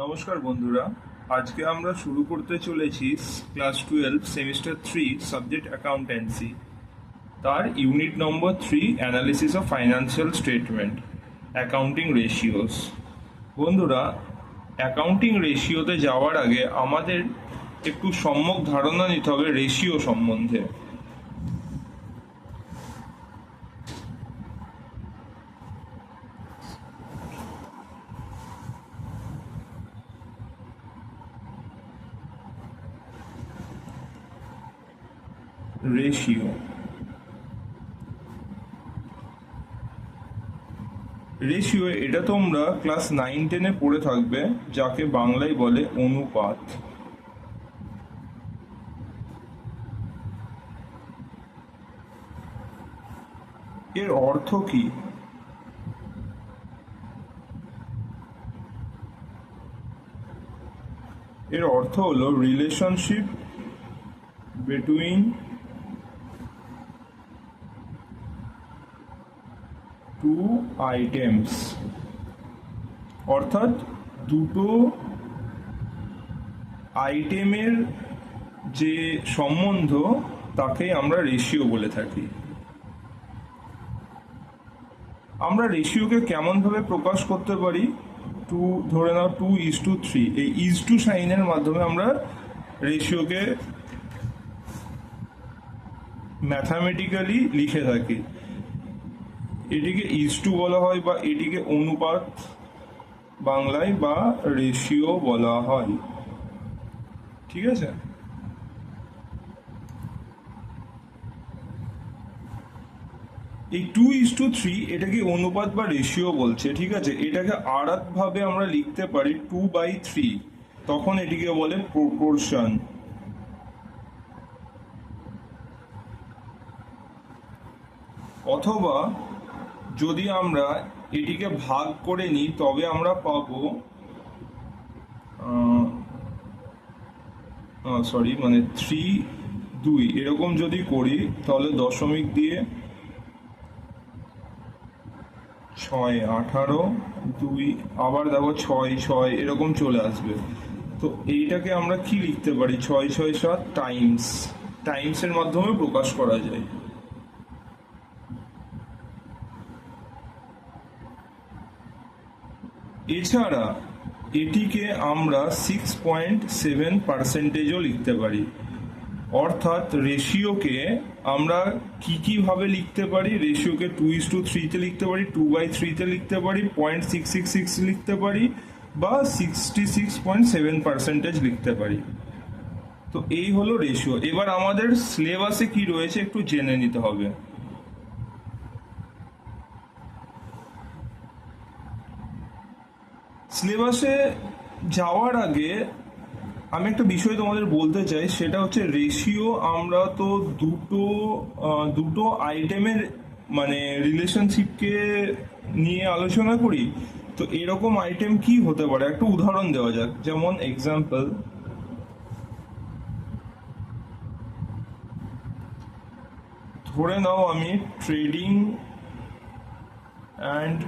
নমস্কার বন্ধুরা, আজকে আমরা শুরু করতে চলেছি ক্লাস 12 সেমিস্টার 3 সাবজেক্ট অ্যাকাউন্টেন্সি, তার unit number 3 analysis of financial statement, accounting ratios. বন্ধুরা, অ্যাকাউন্টিং রেশিওতে যাওয়ার আগে আমাদের একটু সম্যক ধারণা নিতে হবে রেশিও সম্বন্ধে। রেশিও রেশিও এটা তোমরা ক্লাস 9-10-এ পড়ে থাকবে, যাকে বাংলায় বলে অনুপাত। এর অর্থ কি? এর অর্থ হলো রিলেশনশিপ বিটুইন টু আইটেমস, অর্থাৎ দুটো আইটেমের যে সম্বন্ধ তাকে আমরা রেশিও বলে থাকি। আমরা রেশিওকে কেমনভাবে প্রকাশ করতে পারি? ধরে নাও 2:3, এই ইজ টু সাইনের মাধ্যমে আমরা রেশিওকে ম্যাথামেটিক্যালি লিখে থাকি। এটিকে ইজ টু বলা হয় বা এটিকে অনুপাত বাংলায় বা রেশিও বলা হয়। ঠিক আছে, এই 2:3 এটাকে অনুপাত বা রেশিও বলছে। ঠিক আছে, এটাকে আর ভাবে আমরা লিখতে পারি 2/3, তখন এটিকে বলে প্রপোর্শন। অথবা যদি আমরা এটিকে ভাগ করে নিই তবে আমরা পাবো 3/2 এরকম যদি করি তাহলে দশমিক দিয়ে 6, 18, 2, আবার দেখো 6, 6 এরকম চলে আসবে। তো এইটাকে আমরা কি লিখতে পারি? 6, 6, 7 টাইমসের মাধ্যমে প্রকাশ করা যায়। এছাড়া এটিকে আমরা 6.7%ও লিখতে পারি। অর্থাৎ রেশিওকে আমরা কিভাবে লিখতে পারি? রেশিওকে 2:3-তে লিখতে পারি, 2/3-তে লিখতে পারি, 0.666 লিখতে পারি, বা 66.7% লিখতে পারি। তো এই হলো রেশিও। এবার আমাদের সিলেবাসে কি রয়েছে একটু জেনে নিতে হবে। সিলেবাসে যাওয়ার আগে আমি একটা বিষয় তোমাদের বলতে চাই, সেটা হচ্ছে রেশিও আমরা তো দুটো আইটেমের মানে রিলেশনশিপকে নিয়ে আলোচনা করি। তো এরকম আইটেম কি হতে পারে একটা উদাহরণ দেওয়া যাক। যেমন এক্সাম্পল, ধরে নাও আমি ট্রেডিং অ্যান্ড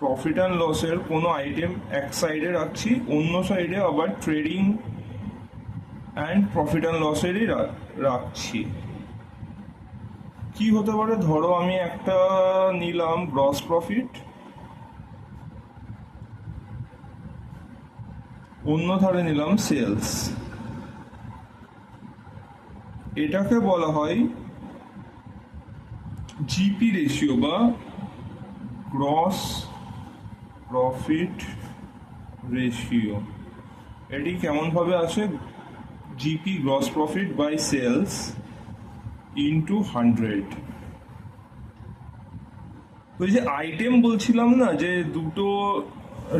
প্রফিট অ্যান্ড লসের কোনো আইটেম এক সাইডে রাখছি, অন্য সাইডে আবার ট্রেডিং অ্যান্ড প্রফিট অ্যান্ড লসেরই রাখছি। কি হতে পারে? ধরো আমি একটা নিলাম গ্রস প্রফিট, অন্য ধারে নিলাম সেলস। এটাকে বলা হয় জিপি রেশিও বা গ্রস প্রফিট রেশিও। এটি কেমন ভাবে আসে? GP gross profit by sales into 100। তো যে আইটেম বলছিলাম না, যে দুটো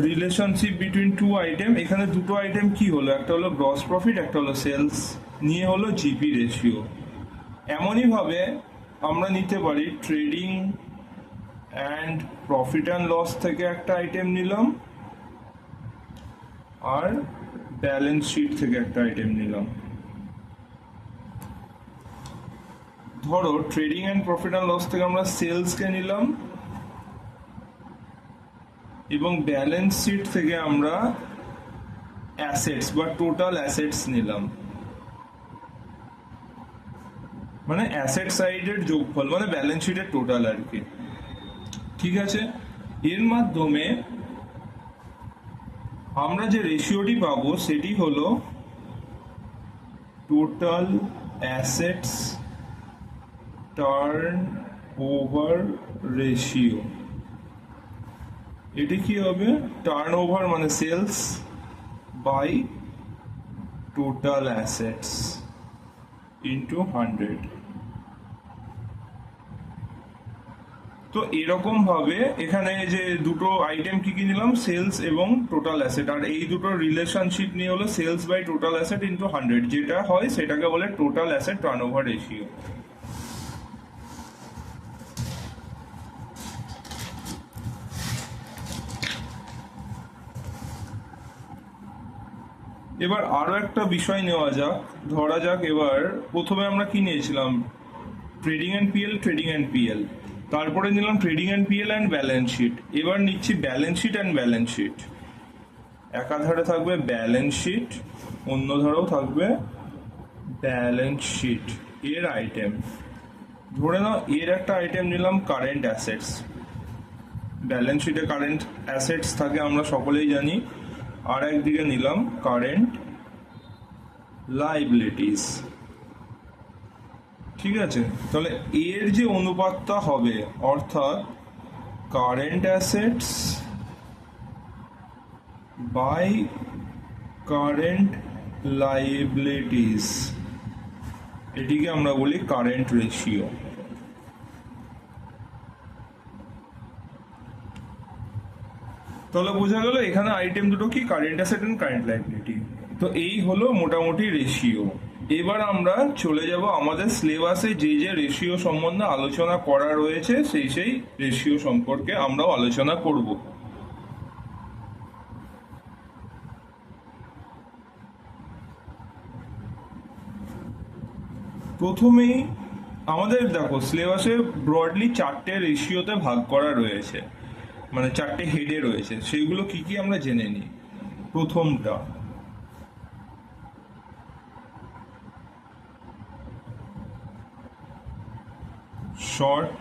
রিলেশনশিপ বিটুইন টু আইটেম, এখানে দুটো আইটেম কি হলো? একটা হলো গ্রস প্রফিট, একটা হলো সেলস, নিয়ে হলো জিপি রেশিও। এমনই ভাবে আমরা নিতে পারি trading and profit and loss থেকে একটা আইটেম নিলাম, আর ব্যালেন্স শিট থেকে একটা আইটেম নিলাম। ধরো trading and profit and loss থেকে আমরা সেলসকে নিলাম, এবং ব্যালেন্স শিট থেকে আমরা অ্যাসেটস বা টোটাল অ্যাসেটস নিলাম, মানে অ্যাসেট সাইডের যোগফল, মানে ব্যালেন্স শিটের টোটাল আর কি। ঠিক আছে, এর মাধ্যমে আমরা যে রেশিওটি পাবো সেটি হলো total assets turnover ratio. এটি কি হবে? টার্ন ওভার মানে sales by total assets into 100। তো এরকম ভাবে এখানে যে দুটো আইটেম কি কি নিলাম, সেলস এবং টোটাল অ্যাসেট, আর এই দুটোর রিলেশনশিপ নিয়ে হলো sales by total asset into 100, যেটা হয় সেটাকে বলে টোটাল অ্যাসেট টার্নওভার রেশিও। এবার আরো একটা বিষয় নেওয়া যাক, ধরা যাক এবার প্রথমে আমরা কি নিয়েছিলাম, ট্রেডিং অ্যান্ড পিএল, তারপরে নিলাম trading and PL and balance sheet, এবার নিচ্ছি balance sheet and balance sheet. একাধারে থাকবে ব্যালেন্স শিট, অন্য ধারেও থাকবে ব্যালেন্স শিট এর আইটেম। ধরে নাও এর একটা আইটেম নিলাম কারেন্ট অ্যাসেটস, ব্যালেন্স শিটে কারেন্ট অ্যাসেটস থাকে আমরা সকলেই জানি, আর একদিকে নিলাম কারেন্ট লাইবিলিটিস। ঠিক আছে, তাহলে এর যে অনুপাতটা হবে, অর্থাৎ current assets by current liabilities, এটিকে আমরা বলি কারেন্ট রেশিও। তাহলে বোঝা গেল এখানে আইটেম দুটো কি, current asset and current liability. তো এই হলো মোটামুটি রেশিও। এবার আমরা চলে যাব আমাদের সিলেবাসে যে যে রেশিও সম্বন্ধে আলোচনা করা রয়েছে সেই রেশিও সম্পর্কে আমরাও আলোচনা করব। প্রথমেই আমাদের দেখো সিলেবাসে ব্রডলি 4টে রেশিওতে ভাগ করা রয়েছে, মানে 4টে হেডে রয়েছে, সেইগুলো কি কি আমরা জেনে নিই। প্রথমটা শর্ট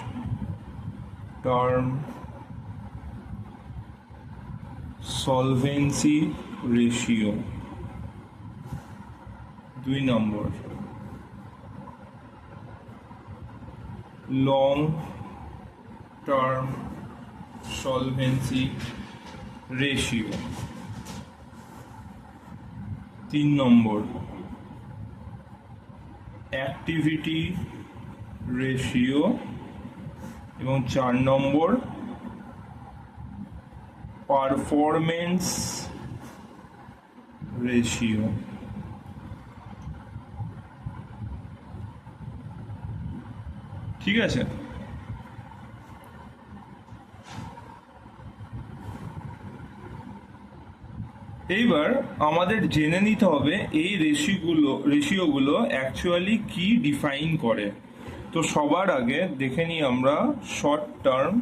টার্ম সলভেন্সি রেশিও। 2 নম্বর লং টার্ম সলভেন্সি রেশিও। 3 নম্বর অ্যাক্টিভিটি রেশিও। এবং 4 নম্বর পারফরমেন্স রেশিও। ঠিক আছে, এইবার আমাদের জেনে নিতে হবে এই রেশিওগুলো অ্যাকচুয়ালি কি ডিফাইন করে। তো সবার আগে দেখে নিই আমরা শর্ট টার্ম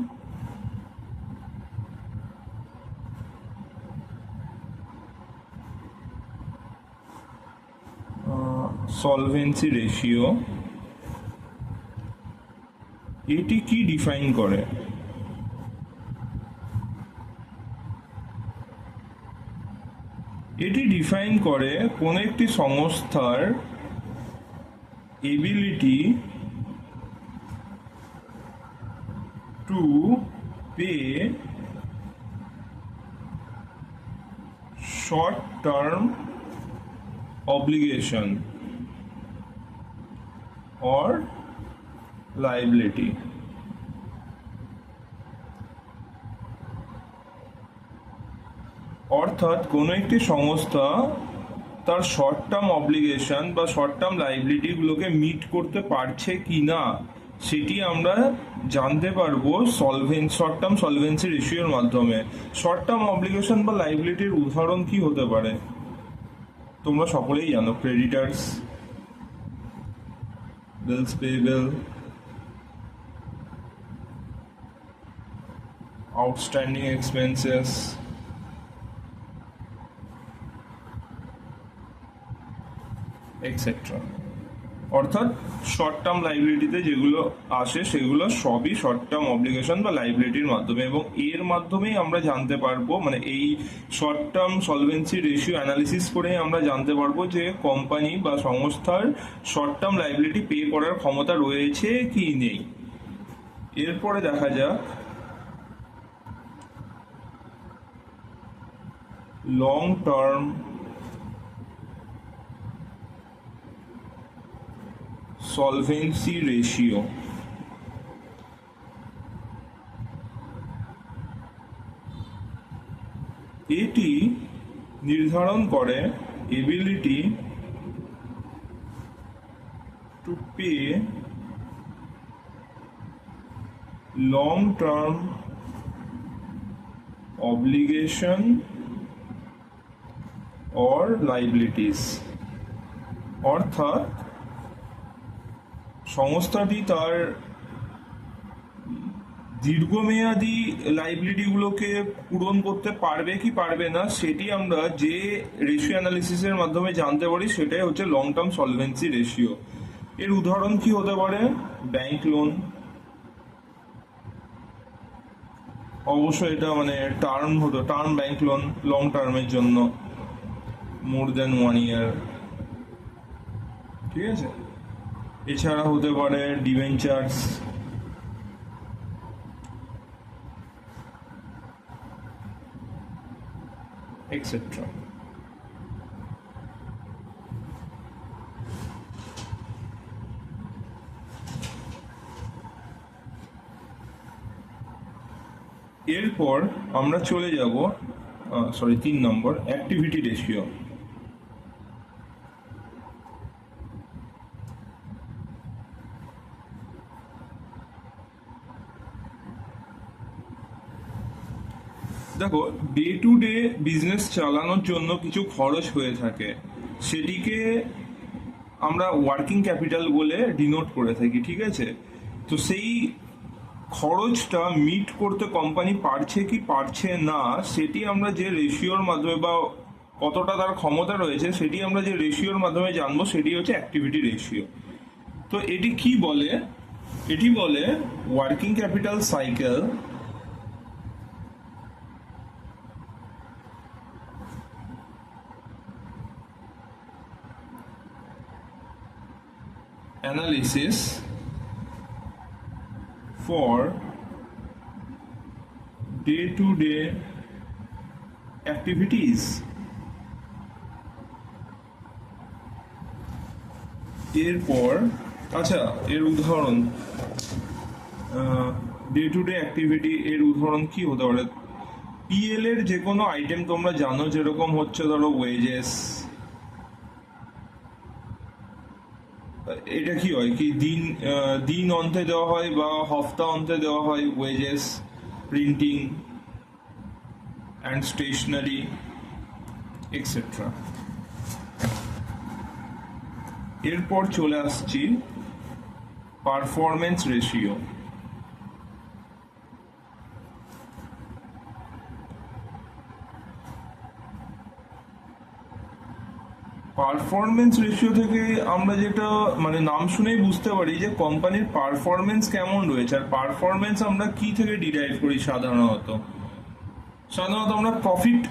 সলভেন্সি রেশিও, এটি কি ডিফাইন করে। এটি ডিফাইন করে কোন একটি সংস্থার ability to pay short term obligation or liability। অর্থাৎ কোনো একটি সংস্থা তার শর্ট টার্ম অব্লিগেশন বা শর্ট টার্ম লাইবিলিটিগুলোকে মিট করতে পারছে কি না সেটি আমরা জানতে পারবো শর্ট টার্ম সলভেন্সি রেশিওর মাধ্যমে। শর্ট টার্ম অব্লিগেশন বা লাইবিলিটির উদাহরণ কি হতে পারে তোমরা সকলেই জানো, ক্রেডিটার্স, বিলস পেয়েবল, আউটস্ট্যান্ডিং এক্সপেন্সেস, এক্সেট্রা। অর্থাৎ শর্ট টার্ম লাইবিলিটিতে যেগুলো আসে সেগুলো সবই শর্ট টার্ম অব্লিগেশন বা লাইবিলিটির মাধ্যমে, এবং এর মাধ্যমেই আমরা জানতে পারবো, মানে এই short term solvency ratio analysis করেই আমরা জানতে পারবো যে কোম্পানি বা সংস্থার শর্ট টার্ম লাইবিলিটি পে করার ক্ষমতা রয়েছে কি নেই। এরপরে দেখা যাক লং টার্ম সলভেন্সি রেশিও। এটি নির্ধারণ করে ability to pay long term obligation or liabilities। অর্থাৎ সংস্থাটি তার দীর্ঘমেয়াদী লাইবিলিটিগুলোকে পূরণ করতে পারবে কি পারবে না সেটি আমরা যে রেশিও অ্যানালিসিসের মাধ্যমে জানতে পারি, সেটাই হচ্ছে লং টার্ম সলভেন্সি রেশিও। এর উদাহরণ কি হতে পারে? ব্যাংক লোন, অবশ্যই এটা মানে টার্ম ব্যাংক লোন লং টার্মের জন্য, মোর দেন 1 year, ঠিক আছে। এছাড়া হতে পারে ডিবেঞ্চার্স, এক্সেট্রা। এরপর আমরা চলে যাব 3 নম্বর অ্যাক্টিভিটি রেশিও। দেখো, ডে টু ডে বিজনেস চালানোর জন্য কিছু খরচ হয়ে থাকে, সেটিকে আমরা ওয়ার্কিং ক্যাপিটাল বলে ডিনোট করে থাকি, ঠিক আছে। তো সেই খরচটা মিট করতে কোম্পানি পারছে কি পারছে না সেটি আমরা যে রেশিওর মাধ্যমে বা কতটা তার ক্ষমতা রয়েছে সেটি আমরা যে রেশিওর মাধ্যমে জানবো সেটি হচ্ছে অ্যাক্টিভিটি রেশিও। তো এটি কি বলে? এটি বলে working capital cycle analysis for day-to-day activities। এরপর আচ্ছা, এর উদাহরণ ডে টু ডে অ্যাক্টিভিটি এর উদাহরণ কি হতে পারে? পিএল এর যে কোনো আইটেম তোমরা জানো, যেরকম হচ্ছে ধরো ওয়েজেস, এটা কি হয় কি দিন অন্তে দেওয়া হয় বা হপ্তা অন্তে দেওয়া হয় wages, printing and stationery etcetera. এরপর চলে আসছি পারফরমেন্স রেশিও। পারফরমেন্স রেশিও থেকে আমরা যেটা মানে নাম শুনেই বুঝতে পারি যে কোম্পানির পারফরমেন্স কেমন রয়েছে। আর পারফরমেন্স আমরা কি থেকে ডিরাইভ করি? সাধারণত আমরা প্রফিট,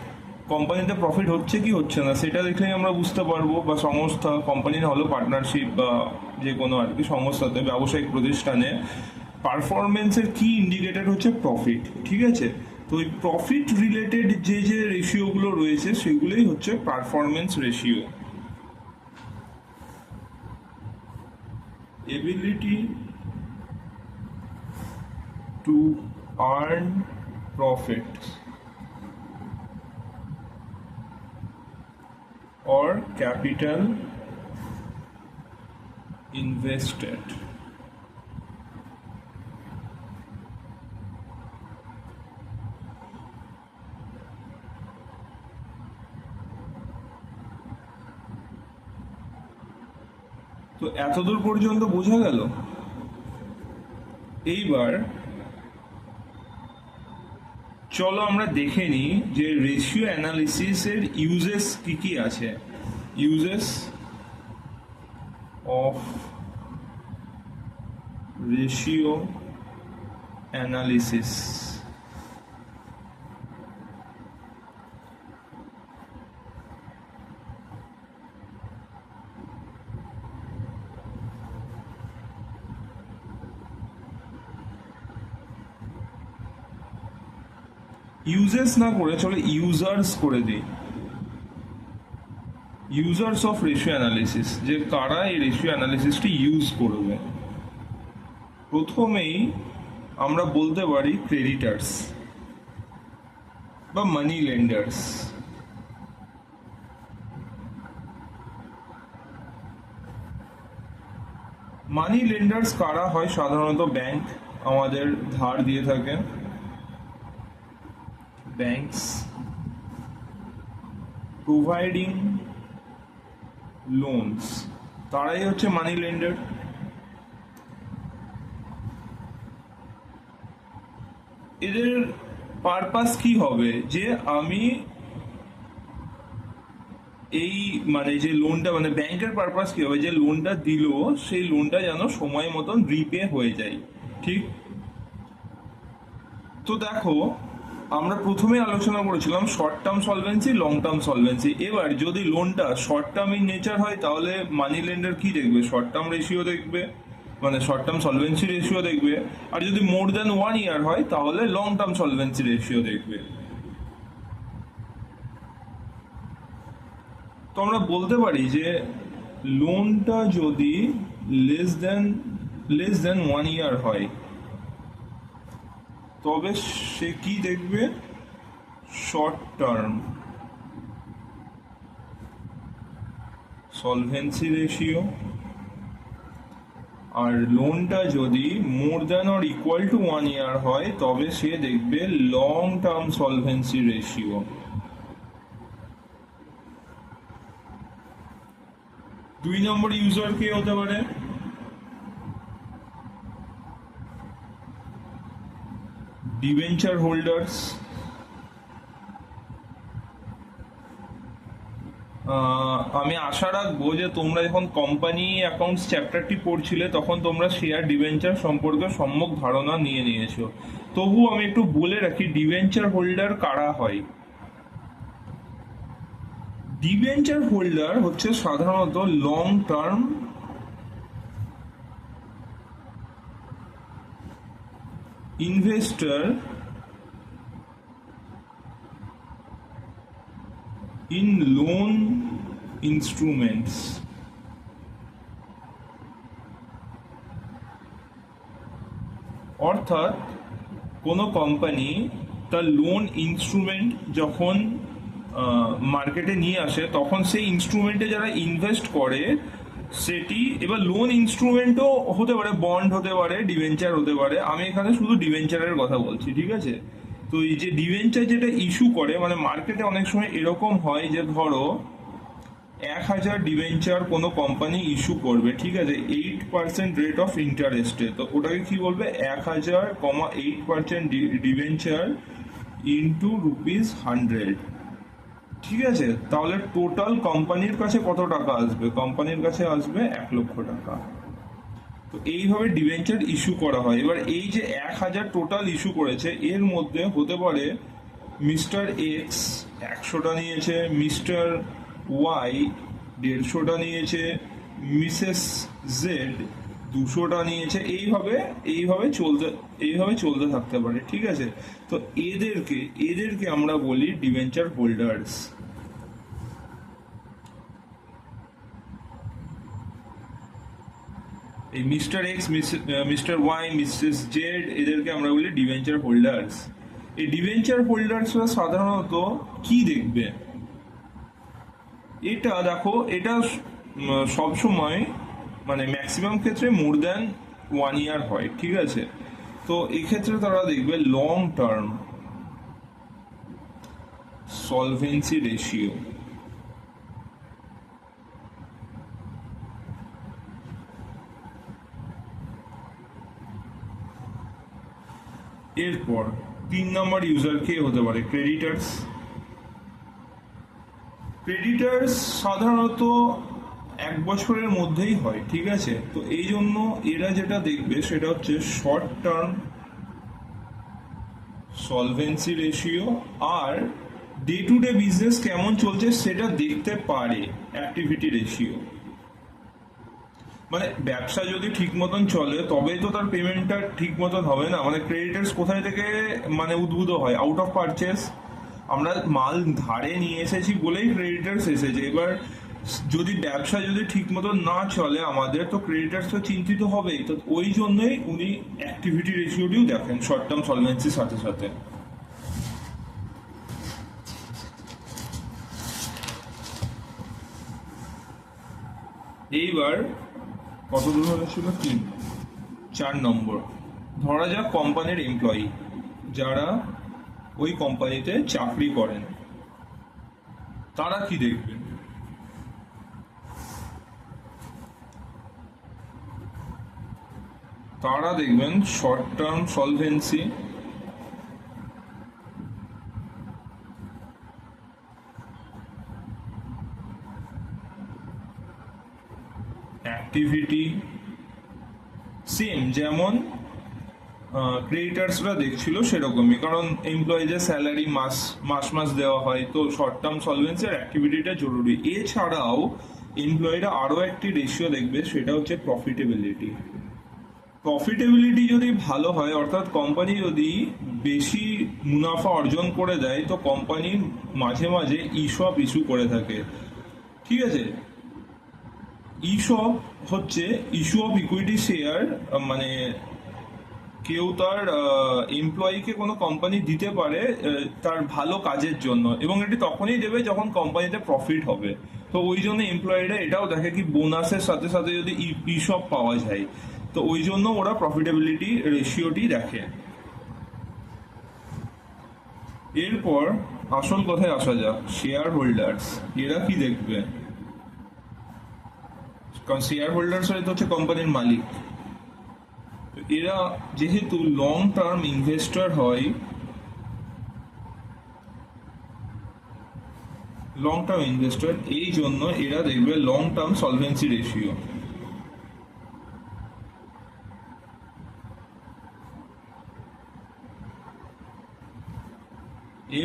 কোম্পানিতে প্রফিট হচ্ছে কি হচ্ছে না সেটা দেখলেই আমরা বুঝতে পারবো, বা সংস্থা, কোম্পানি না হলেও পার্টনারশিপ বা যে কোনো আর কি সংস্থাতে, ব্যবসায়িক প্রতিষ্ঠানে পারফরমেন্সের কি ইন্ডিকেটর হচ্ছে প্রফিট, ঠিক আছে। তো ওই প্রফিট রিলেটেড যে যে রেশিওগুলো রয়েছে সেগুলোই হচ্ছে performance ratio. Ability to earn profit or capital invested। তো এতদূর পর্যন্ত বোঝা গেল। এইবার চলো আমরা দেখে নিই যে রেশিও অ্যানালিসিসের ইউজেস কি কি আছে। Uses of ratio analysis. Uses না করে চলে ইউজার্স করে দিই, ইউজার্স অফ রেশিও অ্যানালিসিস, যে কারা এই রেশিও অ্যানালিসিসটি ইউজ করবে। প্রথমেই আমরা বলতে পারি ক্রেডিটার্স বা মানি লেন্ডার্স। মানি লেন্ডার্স কারা হয়? সাধারণত ব্যাংক আমাদের ধার দিয়ে থাকে, ব্যাংকস প্রোভাইডিং লোনস, তারাই হচ্ছে মানি লেন্ডার। এদের পারপাস কি হবে? যে আমি এই মানে যে লোনটা, মানে ব্যাংকের পারপাস কি হবে? যে লোনটা দিল সেই লোনটা যেন সময় মতন রিপে হয়ে যায়, ঠিক? তো দেখো, আমরা প্রথমে আলোচনা করেছিলাম short term solvency, long term solvency. এবার যদি লোনটা শর্ট টার্ম ইন নেচার হয় তাহলে মানি লেন্ডার কি দেখবে? শর্ট টার্ম রেশিও দেখবে, মানে শর্ট টার্ম সলভেন্সি রেশিও দেখবে। আর যদি মোর দ্যান 1 ইয়ার হয় তাহলে লং টার্ম সলভেন্সি রেশিও দেখবে। তো আমরা বলতে পারি যে লোনটা যদি লেস দেন 1 ইয়ার হয় তবে সে কি দেখবে? Short term solvency ratio. আর লোনটা যদি more than or equal to 1 year হয় তবে সে দেখবে লং টার্ম সলভেন্সি রেশিও। দুই নম্বর ইউজার কে হতে পারে? Debenture holders. আমি আশা রাখবো যে তোমরা যখন কোম্পানি অ্যাকাউন্টস চ্যাপ্টারটি পড়ছিলে তখন তোমরা শেয়ার ডিবেঞ্চার সম্পর্কে সম্যক ধারণা নিয়ে নিয়েছো। তবু আমি একটু বলে রাখি ডিবেঞ্চার হোল্ডার কারা হয়। ডিবেঞ্চার হোল্ডার হচ্ছে সাধারণত long term investor in loan instruments. অর্থাৎ কোনো কোম্পানি তার লোন ইনস্ট্রুমেন্ট যখন মার্কেটে নিয়ে আসে তখন সেই ইনস্ট্রুমেন্টে যারা ইনভেস্ট করে সেটি, এবার লোন ইনস্ট্রুমেন্টও হতে পারে, বন্ড হতে পারে, ডিভেঞ্চার হতে পারে। আমি এখানে শুধু ডিভেঞ্চারের কথা বলছি, ঠিক আছে? তো এই যে ডিভেঞ্চার যেটা ইস্যু করে, মানে মার্কেটে অনেক সময় এরকম হয় যে ধরো 1000 ডিভেঞ্চার কোনো কোম্পানি ইস্যু করবে, ঠিক আছে, 8% রেট অফ ইন্টারেস্টে। তো ওটাকে কি বলবে? 1000,8% ডিভেঞ্চার ইন্টু ₹100, ঠিক আছে? তাহলে টোটাল কোম্পানির কাছে কত টাকা আসবে? কোম্পানির কাছে আসবে 1,00,000 টাকা। তো এইভাবে ডিভেঞ্চার ইস্যু করা হয়। এবার এই যে 1000 টোটাল ইস্যু করেছে এর মধ্যে হতে পারে মিস্টার এক্স 100টা নিয়েছে, মিস্টার ওয়াই 150টা নিয়েছে, মিসেস জেড 200টা নিয়েছে। এইভাবে চলতে থাকতে পারে, ঠিক আছে? তো এদেরকে আমরা বলি ডিভেঞ্চার হোল্ডার্স। এই Mr X, Mr Y, Mrs Z, এদেরকে আমরা বলি ডিভেঞ্চার হোল্ডার্স। এই ডিভেঞ্চার হোল্ডার্সরা সাধারণত কি দেখবে? এটা দেখো, এটা সবসময় মানে ম্যাক্সিমাম ক্ষেত্রে মোর দ্যান 1 ইয়ার হয়, ঠিক আছে? তো এক্ষেত্রে তারা দেখবে লং টার্ম সলভেন্সি রেশিও। এরপর 3 নম্বর ইউজার কে হতে পারে? ক্রেডিটার্স। ক্রেডিটার্স সাধারণত এক বছরের মধ্যেই হয়, ঠিক আছে। তো এই জন্য এরা যেটা দেখবে সেটা হচ্ছে short term solvency ratio, R day to day business কেমন চলছে সেটা দেখতে পারে অ্যাক্টিভিটি রেশিও। মানে ব্যবসা যদি ঠিক মতন চলে তবেই তো তার পেমেন্টটা ঠিক মতন হবে না। মানে ক্রেডিটার্স কোথায় থেকে মানে উদ্ভূত হয়? Out of purchase. আমরা মাল ধারে নিয়ে এসেছি বলেই ক্রেডিটার্স এসেছে। এবার যদি ব্যবসা যদি ঠিক মতন না চলে আমাদের, তো ক্রেডিটার্স তো চিন্তিত হবেই। তো ওই জন্যই উনি অ্যাক্টিভিটি রেশিওটিও দেখেন শর্ট টার্ম সলভেন্সির সাথে সাথে। এইবার কত দূর হয়েছিল? 4 নম্বর, ধরা যাক কোম্পানির এমপ্লয়ি যারা ওই কোম্পানিতে চাকরি করেন, তারা কি দেখবেন? তারা দেখবেন short term solvency, activity same যেমন ক্রেডিটার্সরা দেখছিল সেরকমই, কারণ এমপ্লয়িদের স্যালারি মাস মাস মাস দেওয়া হয়। তো শর্ট টার্ম সলভেন্সি আর অ্যাক্টিভিটিটা জরুরি। এছাড়াও এমপ্লয়িরা আরও একটি রেশিও দেখবে, সেটা হচ্ছে প্রফিটেবিলিটি। প্রফিটেবিলিটি যদি ভালো হয়, অর্থাৎ কোম্পানি যদি বেশি মুনাফা অর্জন করে দেয়, তো কোম্পানি মাঝে মাঝে ইসপ ইস্যু করে থাকে, ঠিক আছে। ইসপ হচ্ছে ইস্যু অফ ইকুইটি শেয়ার, মানে কেউ তার এমপ্লয়িকে কোনো কোম্পানি দিতে পারে তার ভালো কাজের জন্য, এবং এটি তখনই দেবে যখন কোম্পানিতে প্রফিট হবে। তো ওই জন্য এমপ্লয়িরা এটাও দেখে কি বোনাসের সাথে সাথে যদি ইসপ পাওয়া যায়, তো ওই জন্য ওরা প্রফিটেবিলিটি রেশিওটি দেখে। এরপর আসল কথায় আসা যাক, শেয়ার হোল্ডার্স এরা কি দেখবে? কারণ শেয়ার হোল্ডার্স হচ্ছে কোম্পানির মালিক। এরা যেহেতু লং টার্ম ইনভেস্টর হয়, লং টার্ম ইনভেস্টর, এই জন্য এরা দেখবে লং টার্ম সলভেন্সি রেশিও।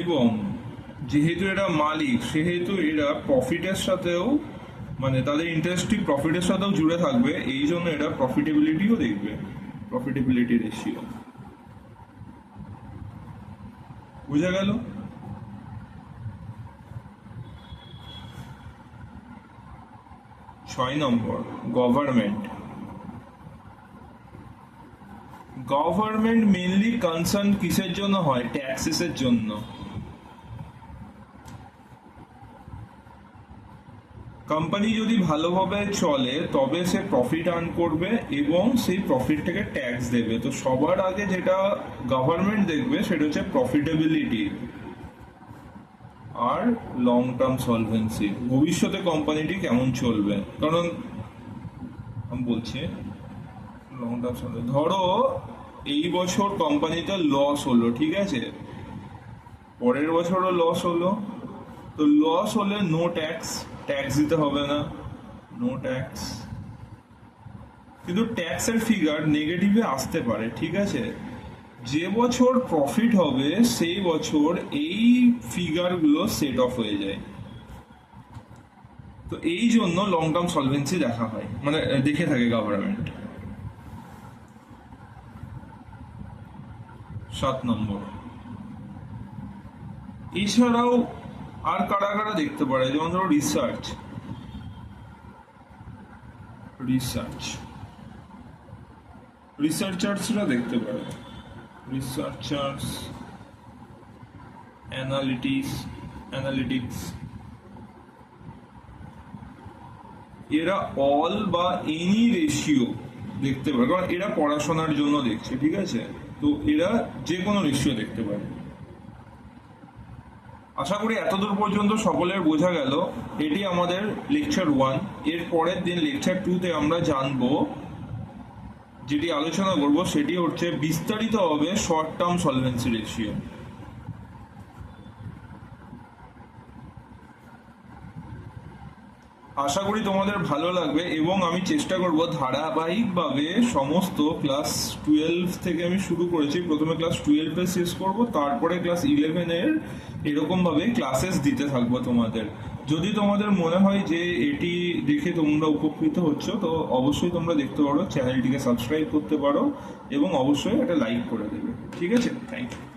এবং যেহেতু এরা মালিক, সেহেতু এরা প্রফিটের সাথেও, মানে তাদের ইন্টারেস্টটি প্রফিটের সাথেও জুড়ে থাকবে, এই জন্য এরা প্রফিটেবিলিটিও দেখবে, প্রফিটেবিলিটি রেশিও। বুঝা গেল? ছয় নম্বর, গভর্নমেন্ট। গভর্নমেন্ট মেনলি কনসার্ন কিসের জন্য হয়? ট্যাক্সেসের জন্য। কোম্পানি যদি ভালোভাবে চলে তবে সে প্রফিট আর্ন করবে এবং সেই প্রফিটটাকে ট্যাক্স দেবে। তো সবার আগে যেটা গভর্নমেন্ট দেখবে সেটা হচ্ছে প্রফিটেবিলিটি আর লং টার্ম সলভেন্সি, ভবিষ্যতে কোম্পানিটি কেমন চলবে। কারণ আমি বলছি লং টার্ম সলভেন্সি, ধরো এই বছর কোম্পানিতে লস হলো, ঠিক আছে, পরের বছরও লস হলো, তো লস হলে নো ট্যাক্স, ট্যাক্স দিতে হবে না, নো ট্যাক্স। কিন্তু ট্যাক্সের ফিগার নেগেটিভে আসতে পারে, ঠিক আছে। যে বছর প্রফিট হবে সেই বছর এই ফিগারগুলো সেট অফ হয়ে যায়। তো এই জন্য লং টার্ম সলভেন্সি দেখা হয়, মানে দেখে থাকে গভর্নমেন্ট। 7 নম্বর, এছাড়াও আর কারা কারা দেখতে পারে? যেমন ধরো রিসার্চ, রিসার্চার্সরা দেখতে পারে, রিসার্চার্স, অ্যানালিটিক্স, এরা অল বা এনি রেশিও দেখতে পারে, কারণ এরা পড়াশোনার জন্য দেখছে, ঠিক আছে। তো এরা যে কোনো রেশিও দেখতে পারে। আশা করি এতদূর পর্যন্ত সকলের বোঝা গেল। এটি আমাদের লেকচার 1। এর পরের দিন লেকচার 2-তে আমরা জানবো, যেটি আলোচনা করব সেটি হচ্ছে বিস্তারিত হবে শর্ট টার্ম সলভেন্সি রেশিও। আশা করি তোমাদের ভালো লাগবে এবং আমি চেষ্টা করব ধারাবাহিকভাবে সমস্ত ক্লাস 12 থেকে আমি শুরু করেছি, প্রথমে ক্লাস 12 শেষ করব, তারপরে ক্লাস 11 এরকমভাবে ক্লাসেস দিতে থাকবো তোমাদের। যদি তোমাদের মনে হয় যে এটি দেখে তোমরা উপকৃত হচ্ছ, তো অবশ্যই তোমরা দেখতে পারো, চ্যানেলটিকে সাবস্ক্রাইব করতে পারো এবং অবশ্যই একটা লাইক করে দেবে। ঠিক আছে, থ্যাংক ইউ।